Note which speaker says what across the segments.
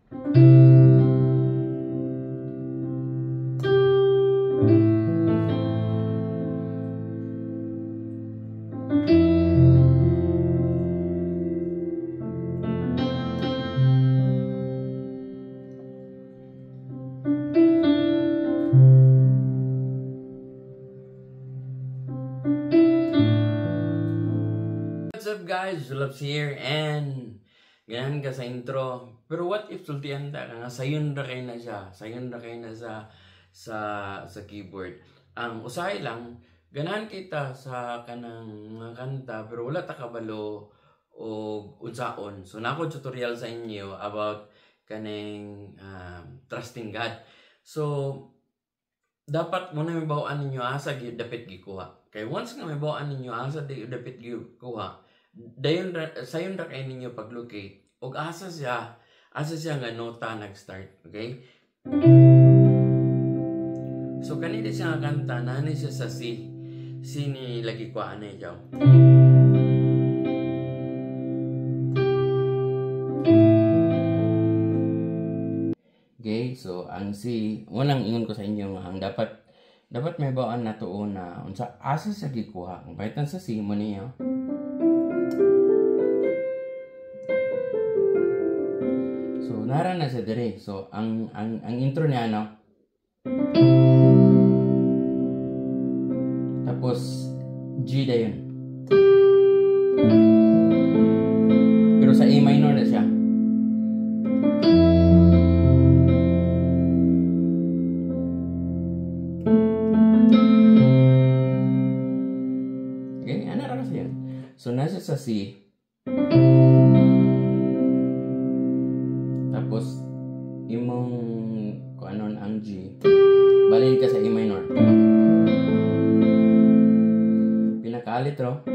Speaker 1: What's up guys, Zulabs here and ganahan ka sa intro. Pero what if sultihan ta nga sayon ra kay na siya, sayon ra kay na sa keyboard. Ang usahay lang ganahan kita sa kanang mga kanta pero wala ta kabalo o unsaon. So nako tutorial sa inyo about kaning trusting God. So dapat muna may bawaan ninyo asa gyud dapit gikuha. Kay once nga may bawaan ninyo asa dapit gikuha, dayon sayon ra kay ninyo paglocate og asa siya nga nota nag-start, okay? So kanina siya nga kanta nani siya sa C ni lagi ko anay jaw. Okay, so ang C, unang ingon ko sa inyo nga ang dapat may bawaan na tuon na unsa asa sa gikuha. Kung pahitan sa C mo niyo. So nara na sa dire. So ang intro niya no. Tapos G dayon. Pero sa A minor na siya. So, nasa sa C. Tapos, imong kung anon ang G. Balin ka sa A minor. Pinaka-alitro.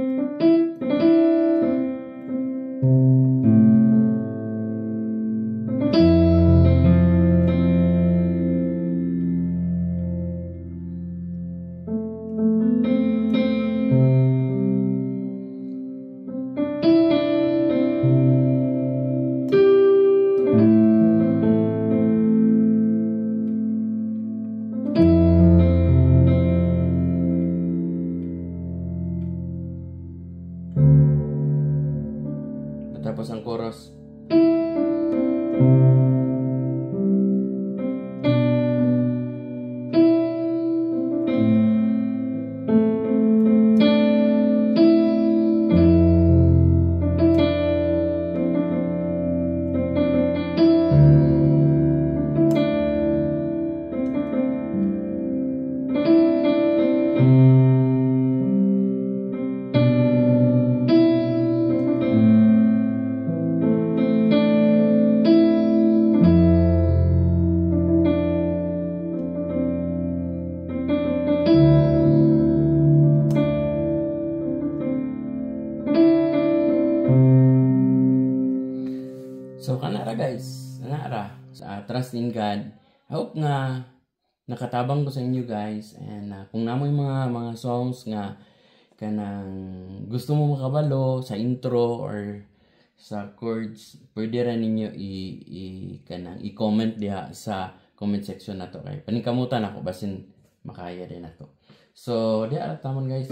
Speaker 1: Tapos ang chorus. So kanara guys, kanara sa trust in God. I hope nga nakatabang ko sa inyo guys and kung namoy mga songs nga kanang gusto mo makabalo sa intro or sa chords, pwede ra ninyo i-comment diha sa comment section nato kay paningkamutan ako basin makaya din nato. So diha ra tamon guys.